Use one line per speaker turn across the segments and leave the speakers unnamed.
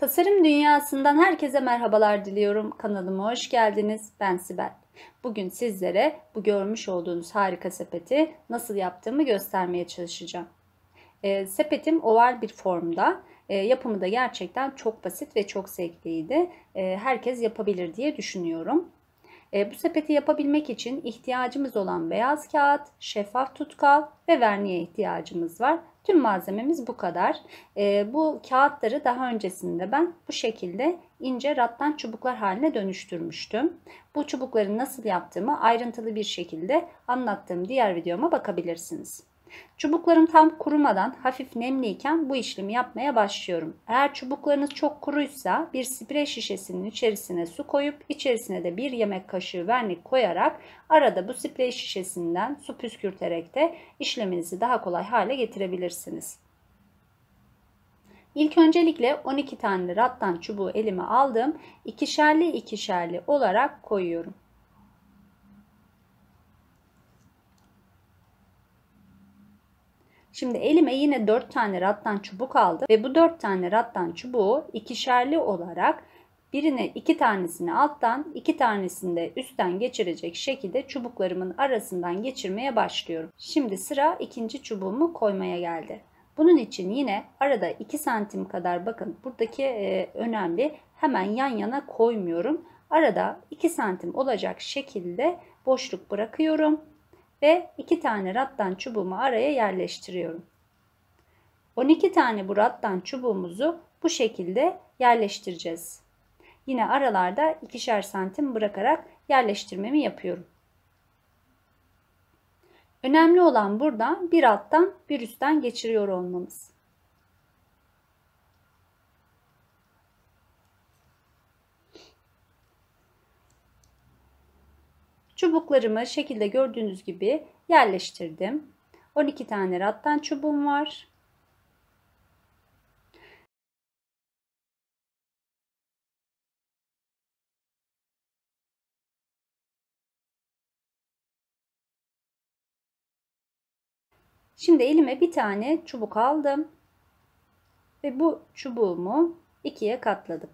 Tasarım dünyasından herkese merhabalar diliyorum. Kanalıma hoş geldiniz. Ben Sibel. Bugün sizlere bu görmüş olduğunuz harika sepeti nasıl yaptığımı göstermeye çalışacağım. Sepetim oval bir formda. Yapımı da gerçekten çok basit ve çok zevkliydi. Herkes yapabilir diye düşünüyorum. Bu sepeti yapabilmek için ihtiyacımız olan beyaz kağıt, şeffaf tutkal ve verniğe ihtiyacımız var. Tüm malzememiz bu kadar. Bu kağıtları daha öncesinde ben bu şekilde ince rattan çubuklar haline dönüştürmüştüm. Bu çubukları nasıl yaptığımı ayrıntılı bir şekilde anlattığım diğer videoma bakabilirsiniz. Çubuklarım tam kurumadan hafif nemliyken bu işlemi yapmaya başlıyorum. Eğer çubuklarınız çok kuruysa bir sprey şişesinin içerisine su koyup içerisine de bir yemek kaşığı vernik koyarak arada bu sprey şişesinden su püskürterek de işleminizi daha kolay hale getirebilirsiniz. İlk öncelikle 12 tane rattan çubuğu elime aldım. İkişerli ikişerli olarak koyuyorum. Şimdi elime yine 4 tane rattan çubuk aldım ve bu 4 tane rattan çubuğu ikişerli olarak birine 2 tanesini alttan 2 tanesini de üstten geçirecek şekilde çubuklarımın arasından geçirmeye başlıyorum. Şimdi sıra ikinci çubuğumu koymaya geldi. Bunun için yine arada 2 santim kadar bakın buradaki önemli, hemen yan yana koymuyorum. Arada 2 santim olacak şekilde boşluk bırakıyorum. Ve 2 tane rattan çubuğumu araya yerleştiriyorum. 12 tane bu rattan çubuğumuzu bu şekilde yerleştireceğiz. Yine aralarda 2'şer santim bırakarak yerleştirmemi yapıyorum. Önemli olan burada bir alttan bir üstten geçiriyor olmamız. Çubuklarımı şekilde gördüğünüz gibi yerleştirdim. 12 tane rattan çubuğum var. Şimdi elime bir tane çubuk aldım ve bu çubuğumu ikiye katladım.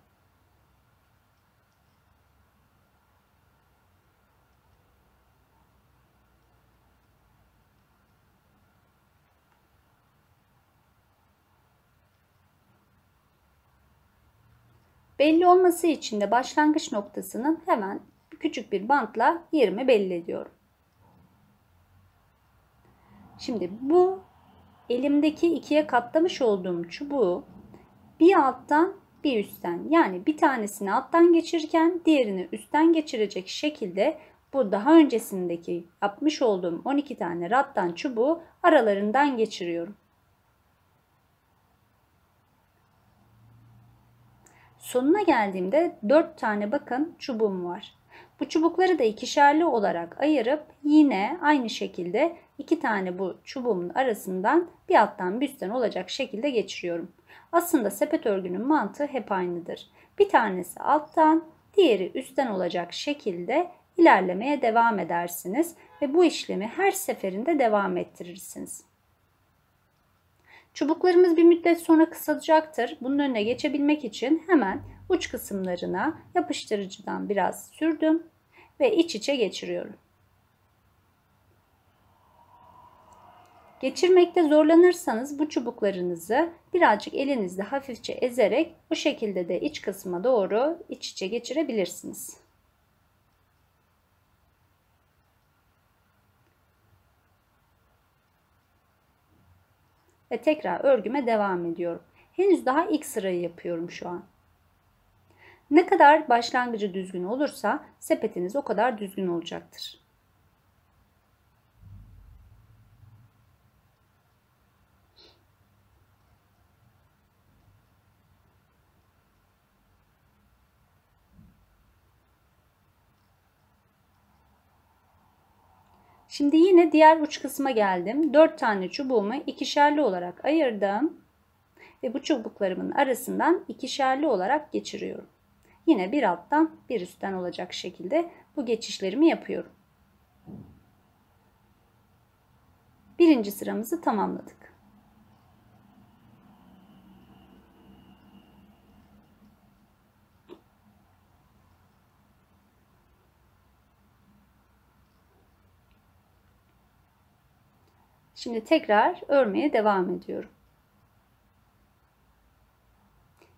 Belli olması için de başlangıç noktasının hemen küçük bir bantla yerimi belli ediyorum. Şimdi bu elimdeki ikiye katlamış olduğum çubuğu bir alttan bir üstten, yani bir tanesini alttan geçirirken diğerini üstten geçirecek şekilde bu daha öncesindeki yapmış olduğum 12 tane rattan çubuğu aralarından geçiriyorum. Sonuna geldiğimde 4 tane bakın çubuğum var. Bu çubukları da ikişerli olarak ayırıp yine aynı şekilde 2 tane bu çubuğumun arasından bir alttan bir üstten olacak şekilde geçiriyorum. Aslında sepet örgünün mantığı hep aynıdır. Bir tanesi alttan, diğeri üstten olacak şekilde ilerlemeye devam edersiniz ve bu işlemi her seferinde devam ettirirsiniz. Çubuklarımız bir müddet sonra kısalacaktır. Bunun önüne geçebilmek için hemen uç kısımlarına yapıştırıcıdan biraz sürdüm ve iç içe geçiriyorum. Geçirmekte zorlanırsanız bu çubuklarınızı birazcık elinizle hafifçe ezerek bu şekilde de iç kısma doğru iç içe geçirebilirsiniz. Ve tekrar örgüme devam ediyorum. Henüz daha ilk sırayı yapıyorum şu an. Ne kadar başlangıcı düzgün olursa sepetiniz o kadar düzgün olacaktır. Şimdi yine diğer uç kısma geldim. 4 tane çubuğumu ikişerli olarak ayırdım ve bu çubuklarımın arasından ikişerli olarak geçiriyorum. Yine bir alttan bir üstten olacak şekilde bu geçişlerimi yapıyorum. Birinci sıramızı tamamladık. Şimdi tekrar örmeye devam ediyorum.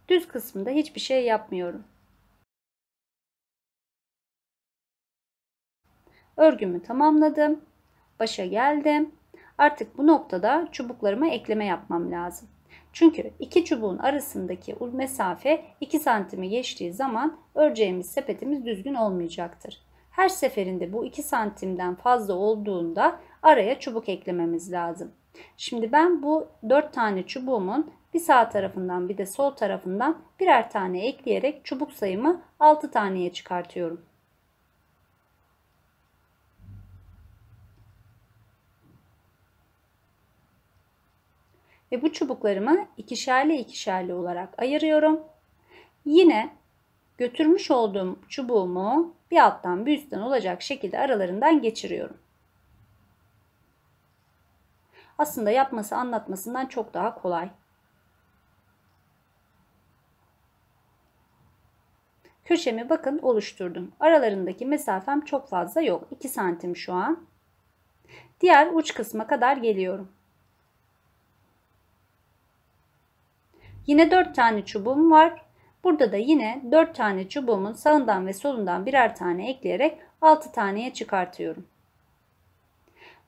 Düz kısmında hiçbir şey yapmıyorum. Örgümü tamamladım. Başa geldim. Artık bu noktada çubuklarıma ekleme yapmam lazım. Çünkü iki çubuğun arasındaki mesafe 2 santimi geçtiği zaman öreceğimiz sepetimiz düzgün olmayacaktır. Her seferinde bu 2 santimden fazla olduğunda araya çubuk eklememiz lazım. Şimdi ben bu 4 tane çubuğumun bir sağ tarafından bir de sol tarafından birer tane ekleyerek çubuk sayımı 6 taneye çıkartıyorum. Ve bu çubuklarımı ikişerli ikişerli olarak ayırıyorum. Yine götürmüş olduğum çubuğumu bir alttan bir üstten olacak şekilde aralarından geçiriyorum. Aslında yapması anlatmasından çok daha kolay. Köşemi bakın oluşturdum. Aralarındaki mesafem çok fazla yok. 2 santim şu an. Diğer uç kısma kadar geliyorum. Yine 4 tane çubuğum var. Burada da yine 4 tane çubuğumun sağından ve solundan birer tane ekleyerek 6 taneye çıkartıyorum.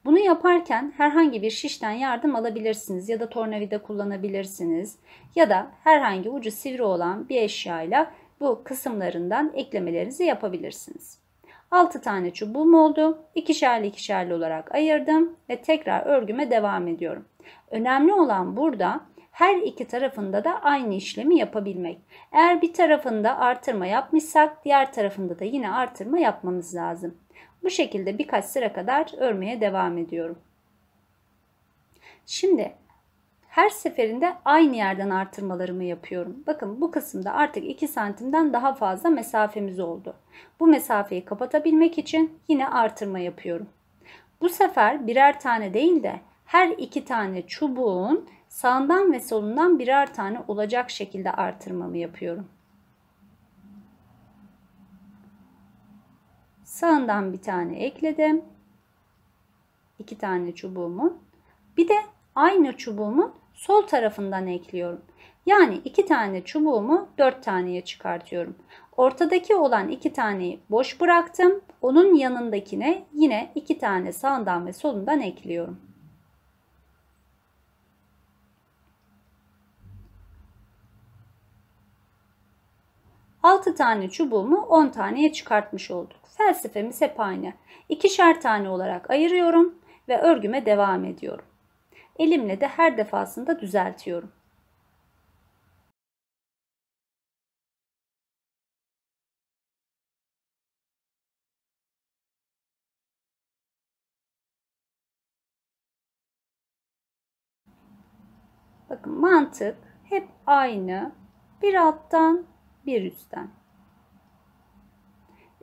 Bunu yaparken herhangi bir şişten yardım alabilirsiniz ya da tornavida kullanabilirsiniz ya da herhangi ucu sivri olan bir eşyayla bu kısımlarından eklemelerinizi yapabilirsiniz. 6 tane çubuğum oldu. İkişerli ikişerli olarak ayırdım ve tekrar örgüme devam ediyorum. Önemli olan burada her iki tarafında da aynı işlemi yapabilmek. Eğer bir tarafında artırma yapmışsak diğer tarafında da yine artırma yapmamız lazım. Bu şekilde birkaç sıra kadar örmeye devam ediyorum. Şimdi her seferinde aynı yerden artırmalarımı yapıyorum. Bakın bu kısımda artık 2 santimden daha fazla mesafemiz oldu. Bu mesafeyi kapatabilmek için yine artırma yapıyorum. Bu sefer birer tane değil de her 2 tane çubuğun sağından ve solundan birer tane olacak şekilde artırmamı yapıyorum. Sağından bir tane ekledim. 2 tane çubuğumun. Bir de aynı çubuğumun sol tarafından ekliyorum. Yani 2 tane çubuğumu 4 taneye çıkartıyorum. Ortadaki olan 2 taneyi boş bıraktım. Onun yanındakine yine 2 tane sağından ve solundan ekliyorum. Altı tane çubuğumu 10 taneye çıkartmış olduk. Felsefemiz hep aynı. İkişer tane olarak ayırıyorum ve örgüme devam ediyorum. Elimle de her defasında düzeltiyorum. Bakın mantık hep aynı. Bir alttan bir üstten.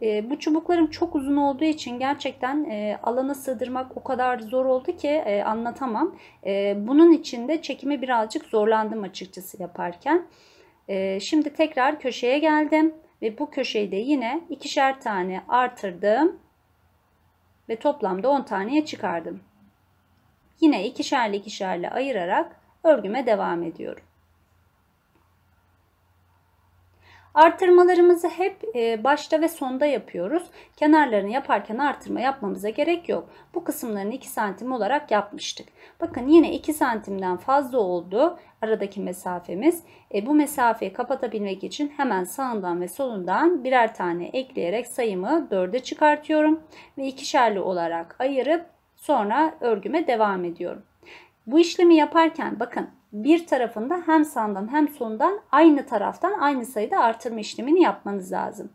Bu çubuklarım çok uzun olduğu için gerçekten alana sığdırmak o kadar zor oldu ki anlatamam. Bunun için de çekimi birazcık zorlandım açıkçası yaparken. Şimdi tekrar köşeye geldim ve bu köşeyi de yine ikişer tane artırdım ve toplamda 10 taneye çıkardım. Yine ikişerli ikişerli ayırarak örgüme devam ediyorum. Artırmalarımızı hep başta ve sonda yapıyoruz. Kenarlarını yaparken artırma yapmamıza gerek yok. Bu kısımlarını 2 santim olarak yapmıştık. Bakın yine 2 santimden fazla oldu aradaki mesafemiz. Bu mesafeyi kapatabilmek için hemen sağından ve solundan birer tane ekleyerek sayımı 4'e çıkartıyorum. Ve ikişerli olarak ayırıp sonra örgüme devam ediyorum. Bu işlemi yaparken bakın bir tarafında hem sağdan hem solundan aynı taraftan aynı sayıda artırma işlemini yapmanız lazım.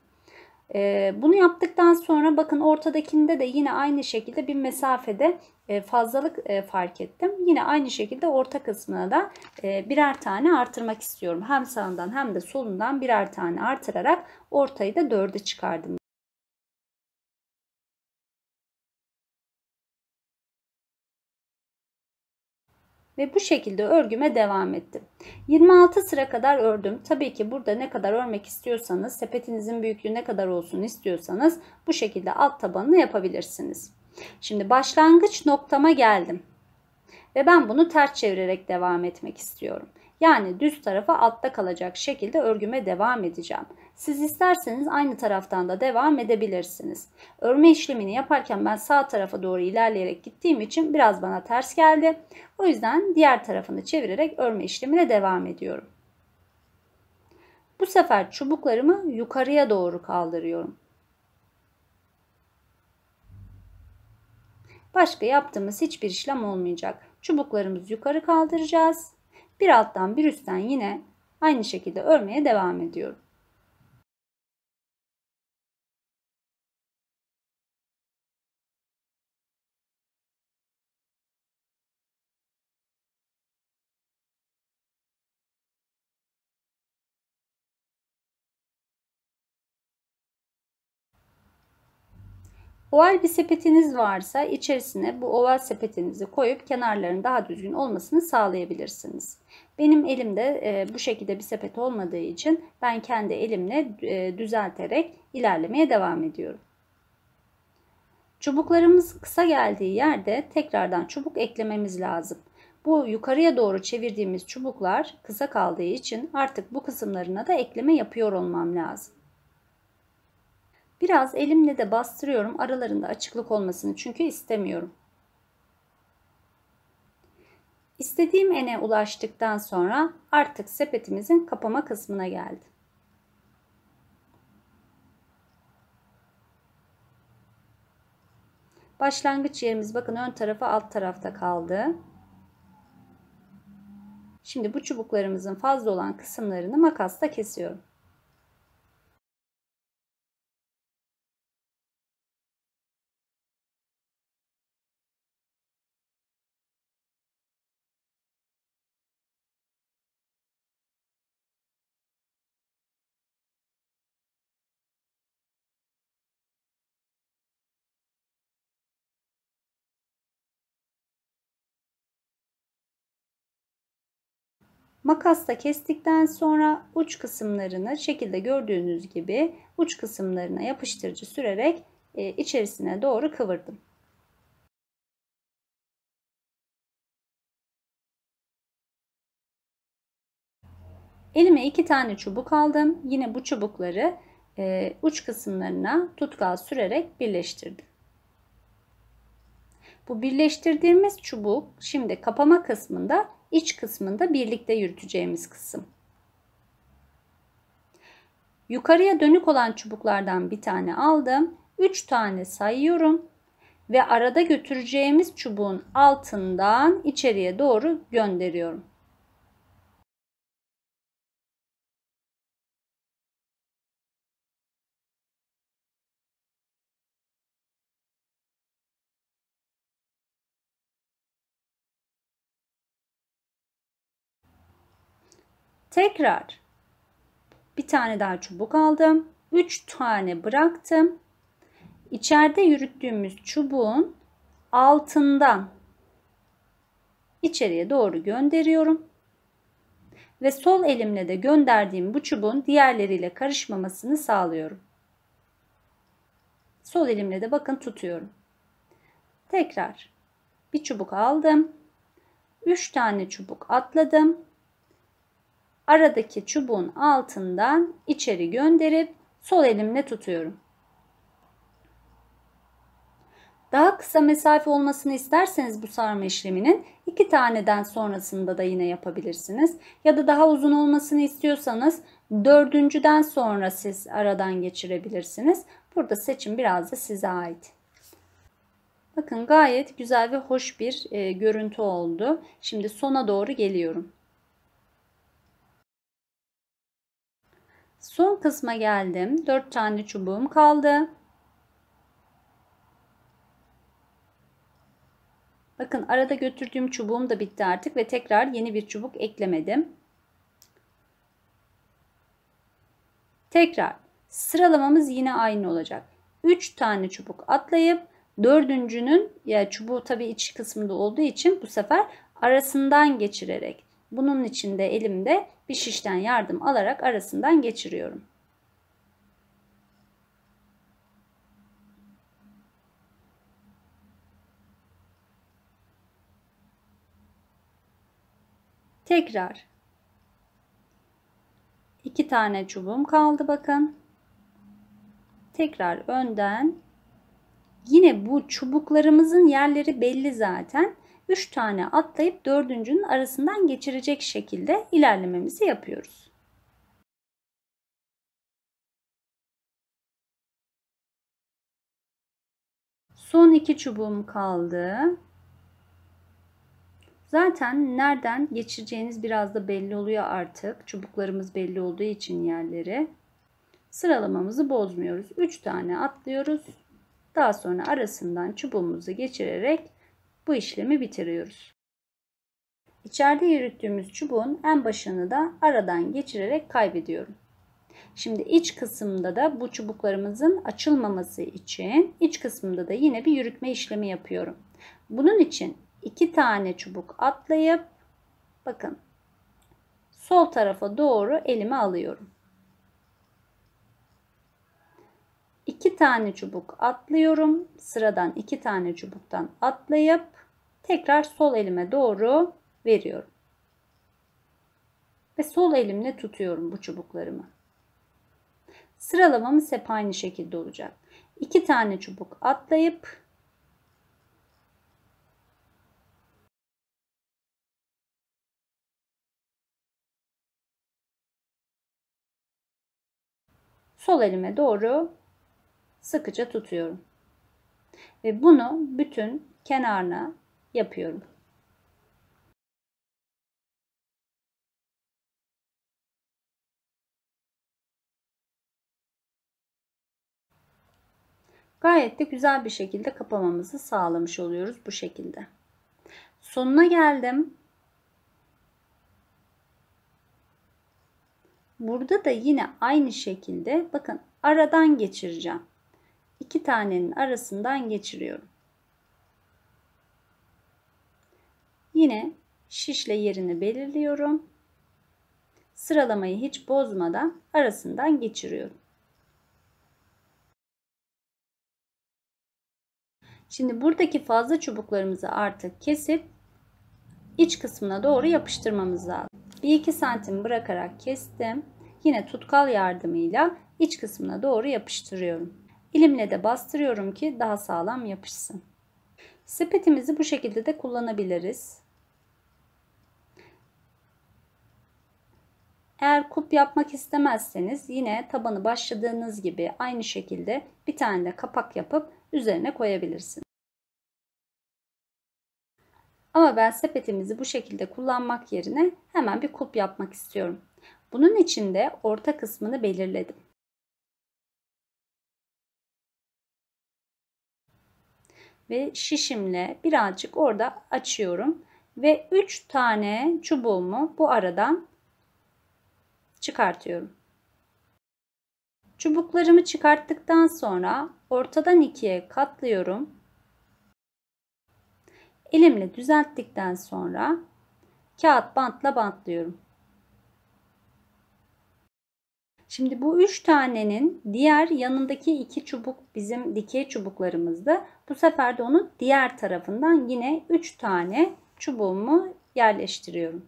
Bunu yaptıktan sonra bakın ortadakinde de yine aynı şekilde bir mesafede fazlalık fark ettim. Yine aynı şekilde orta kısmına da birer tane artırmak istiyorum. Hem sağından hem de solundan birer tane artırarak ortayı da 4'e çıkardım. Ve bu şekilde örgüme devam ettim. 26 sıra kadar ördüm. Tabii ki burada ne kadar örmek istiyorsanız, sepetinizin büyüklüğü ne kadar olsun istiyorsanız bu şekilde alt tabanını yapabilirsiniz. Şimdi başlangıç noktama geldim. Ve ben bunu ters çevirerek devam etmek istiyorum. Yani düz tarafa altta kalacak şekilde örgüme devam edeceğim. Siz isterseniz aynı taraftan da devam edebilirsiniz. Örme işlemini yaparken ben sağ tarafa doğru ilerleyerek gittiğim için biraz bana ters geldi. O yüzden diğer tarafını çevirerek örme işlemine devam ediyorum. Bu sefer çubuklarımı yukarıya doğru kaldırıyorum. Başka yaptığımız hiçbir işlem olmayacak. Çubuklarımızı yukarı kaldıracağız. Bir alttan bir üstten yine aynı şekilde örmeye devam ediyorum. Oval bir sepetiniz varsa içerisine bu oval sepetinizi koyup kenarların daha düzgün olmasını sağlayabilirsiniz. Benim elimde bu şekilde bir sepet olmadığı için ben kendi elimle düzelterek ilerlemeye devam ediyorum. Çubuklarımız kısa geldiği yerde tekrardan çubuk eklememiz lazım. Bu yukarıya doğru çevirdiğimiz çubuklar kısa kaldığı için artık bu kısımlarına da ekleme yapıyor olmam lazım. Biraz elimle de bastırıyorum aralarında açıklık olmasını çünkü istemiyorum. İstediğim ene ulaştıktan sonra artık sepetimizin kapama kısmına geldi. Başlangıç yerimiz bakın ön tarafa alt tarafta kaldı. Şimdi bu çubuklarımızın fazla olan kısımlarını makasla kesiyorum. Makasla kestikten sonra uç kısımlarını şekilde gördüğünüz gibi uç kısımlarına yapıştırıcı sürerek içerisine doğru kıvırdım. Elime 2 tane çubuk aldım. Yine bu çubukları uç kısımlarına tutkal sürerek birleştirdim. Bu birleştirdiğimiz çubuk şimdi kapama kısmında, iç kısmında birlikte yürüteceğimiz kısım. Yukarıya dönük olan çubuklardan bir tane aldım. 3 tane sayıyorum ve arada götüreceğimiz çubuğun altından içeriye doğru gönderiyorum. Tekrar bir tane daha çubuk aldım. 3 tane bıraktım. İçeride yürüttüğümüz çubuğun altından içeriye doğru gönderiyorum. Ve sol elimle de gönderdiğim bu çubuğun diğerleriyle karışmamasını sağlıyorum. Sol elimle de bakın tutuyorum. Tekrar bir çubuk aldım. 3 tane çubuk atladım. Aradaki çubuğun altından içeri gönderip sol elimle tutuyorum. Daha kısa mesafe olmasını isterseniz bu sarma işleminin 2 taneden sonrasında da yine yapabilirsiniz. Ya da daha uzun olmasını istiyorsanız 4.'den sonra siz aradan geçirebilirsiniz. Burada seçim biraz da size ait. Bakın gayet güzel ve hoş bir görüntü oldu. Şimdi sona doğru geliyorum. Son kısma geldim. 4 tane çubuğum kaldı. Bakın arada götürdüğüm çubuğum da bitti artık ve tekrar yeni bir çubuk eklemedim. Tekrar sıralamamız yine aynı olacak. 3 tane çubuk atlayıp dördüncünün yani çubuğu tabii iç kısmında olduğu için bu sefer arasından geçirerek bunun için de elimde bir şişten yardım alarak arasından geçiriyorum. Tekrar 2 tane çubuğum kaldı bakın. Tekrar önden. Yine bu çubuklarımızın yerleri belli zaten. 3 tane atlayıp dördüncünün arasından geçirecek şekilde ilerlememizi yapıyoruz. Son 2 çubuğum kaldı. Zaten nereden geçireceğiniz biraz da belli oluyor artık. Çubuklarımız belli olduğu için yerleri. Sıralamamızı bozmuyoruz. 3 tane atlıyoruz. Daha sonra arasından çubuğumuzu geçirerek bu işlemi bitiriyoruz. İçeride yürüttüğümüz çubuğun en başını da aradan geçirerek kaybediyorum. Şimdi iç kısımda da bu çubuklarımızın açılmaması için iç kısmında da yine bir yürütme işlemi yapıyorum. Bunun için 2 tane çubuk atlayıp bakın sol tarafa doğru elime alıyorum. 2 tane çubuk atlıyorum. Sıradan 2 tane çubuktan atlayıp tekrar sol elime doğru veriyorum. Ve sol elimle tutuyorum bu çubuklarımı. Sıralamamız hep aynı şekilde olacak. 2 tane çubuk atlayıp sol elime doğru sıkıca tutuyorum. Ve bunu bütün kenarına yapıyorum. Gayet de güzel bir şekilde kapamamızı sağlamış oluyoruz bu şekilde. Sonuna geldim. Burada da yine aynı şekilde bakın aradan geçireceğim. 2 tanenin arasından geçiriyorum. Yine şişle yerini belirliyorum. Sıralamayı hiç bozmadan arasından geçiriyorum. Şimdi buradaki fazla çubuklarımızı artık kesip iç kısmına doğru yapıştırmamız lazım. 1-2 santim bırakarak kestim. Yine tutkal yardımıyla iç kısmına doğru yapıştırıyorum. Elimle de bastırıyorum ki daha sağlam yapışsın. Sepetimizi bu şekilde de kullanabiliriz. Eğer kup yapmak istemezseniz yine tabanı başladığınız gibi aynı şekilde bir tane de kapak yapıp üzerine koyabilirsiniz. Ama ben sepetimizi bu şekilde kullanmak yerine hemen bir kulp yapmak istiyorum. Bunun için de orta kısmını belirledim. Ve şişimle birazcık orada açıyorum. Ve 3 tane çubuğumu bu aradan çıkartıyorum. Çubuklarımı çıkarttıktan sonra ortadan ikiye katlıyorum. Elimle düzelttikten sonra kağıt bantla bantlıyorum. Şimdi bu 3 tanenin diğer yanındaki 2 çubuk bizim dikey çubuklarımızdı. Bu sefer de onun diğer tarafından yine 3 tane çubuğumu yerleştiriyorum.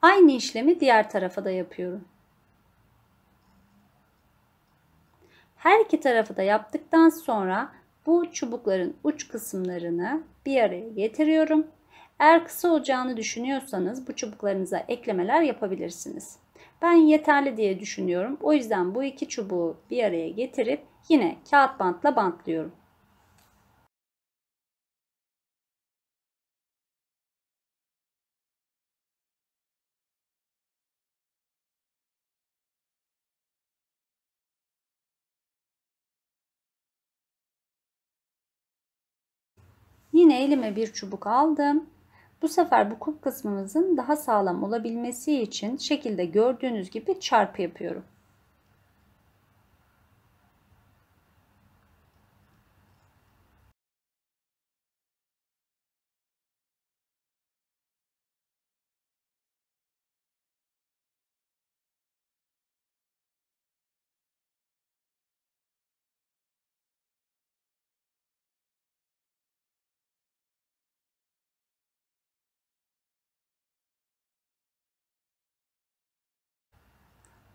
Aynı işlemi diğer tarafa da yapıyorum. Her iki tarafı da yaptıktan sonra bu çubukların uç kısımlarını bir araya getiriyorum. Eğer kısa olacağını düşünüyorsanız bu çubuklarınıza eklemeler yapabilirsiniz. Ben yeterli diye düşünüyorum. O yüzden bu iki çubuğu bir araya getirip yine kağıt bantla bantlıyorum. Yine elime bir çubuk aldım. Bu sefer bu kulp kısmımızın daha sağlam olabilmesi için şekilde gördüğünüz gibi çarpı yapıyorum.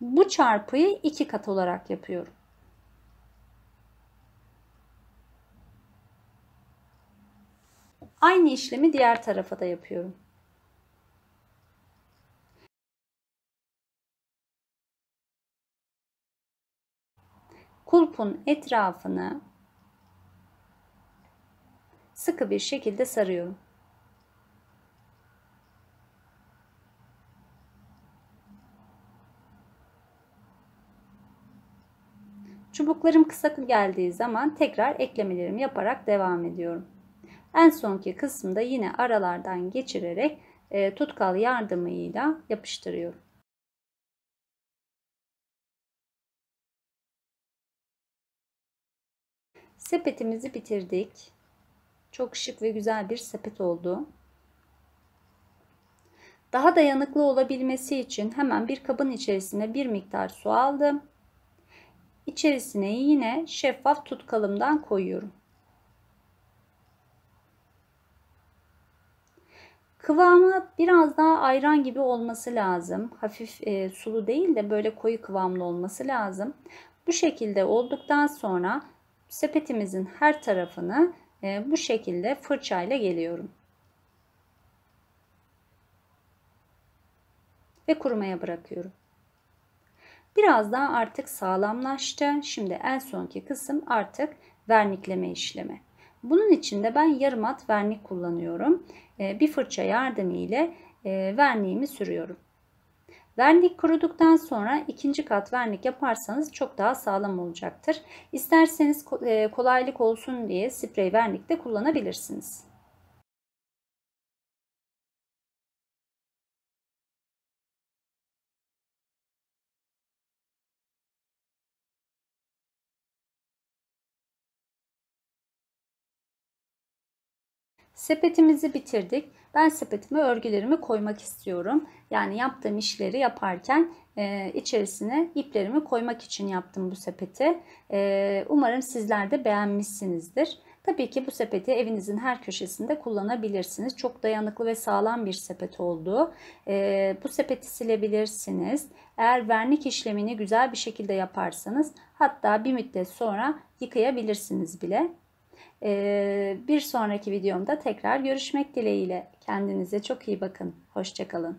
Bu çarpıyı 2 kat olarak yapıyorum. Aynı işlemi diğer tarafa da yapıyorum. Kulpun etrafını sıkı bir şekilde sarıyorum. Çubuklarım kısa geldiği zaman tekrar eklemelerimi yaparak devam ediyorum. En sonki kısımda yine aralardan geçirerek tutkal yardımıyla yapıştırıyorum. Sepetimizi bitirdik. Çok şık ve güzel bir sepet oldu. Daha dayanıklı olabilmesi için hemen bir kabın içerisine bir miktar su aldım. İçerisine yine şeffaf tutkalımdan koyuyorum. Kıvamı biraz daha ayran gibi olması lazım. Hafif sulu değil de böyle koyu kıvamlı olması lazım. Bu şekilde olduktan sonra sepetimizin her tarafını bu şekilde fırçayla geliyorum. Ve kurumaya bırakıyorum. Biraz daha artık sağlamlaştı. Şimdi en sonki kısım artık vernikleme işlemi. Bunun için de ben yarım at vernik kullanıyorum. Bir fırça yardımı ile verniğimi sürüyorum. Vernik kuruduktan sonra ikinci kat vernik yaparsanız çok daha sağlam olacaktır. İsterseniz kolaylık olsun diye sprey vernik de kullanabilirsiniz. Sepetimizi bitirdik. Ben sepetime örgülerimi koymak istiyorum. Yani yaptığım işleri yaparken içerisine iplerimi koymak için yaptım bu sepeti. Umarım sizler de beğenmişsinizdir. Tabii ki bu sepeti evinizin her köşesinde kullanabilirsiniz. Çok dayanıklı ve sağlam bir sepet oldu. Bu sepeti silebilirsiniz. Eğer vernik işlemini güzel bir şekilde yaparsanız hatta bir müddet sonra yıkayabilirsiniz bile. Bir sonraki videomda tekrar görüşmek dileğiyle. Kendinize çok iyi bakın. Hoşça kalın.